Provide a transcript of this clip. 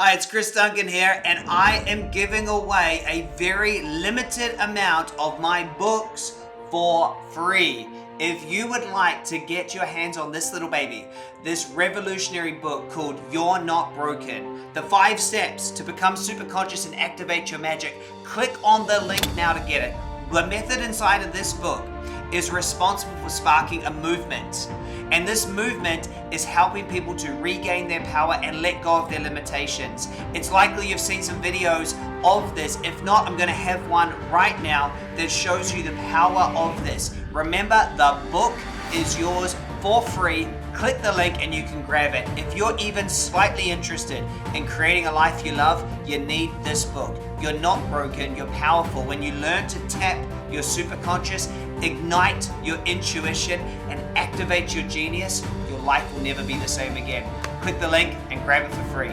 Hi, it's Duncan here, and I am giving away a very limited amount of my books for free. If you would like to get your hands on this little baby, this revolutionary book called You're Not Broken, the 5 steps to become super conscious and activate your magic, click on the link now to get it. The method inside of this book is responsible for sparking a movement. And this movement is helping people to regain their power and let go of their limitations. It's likely you've seen some videos of this. If not, I'm going to have one right now that shows you the power of this. Remember, the book is yours for free. Click the link and you can grab it. If you're even slightly interested in creating a life you love, you need this book. You're not broken, you're powerful. When you learn to tap your superconscious, ignite your intuition, and activate your genius, your life will never be the same again. Click the link and grab it for free.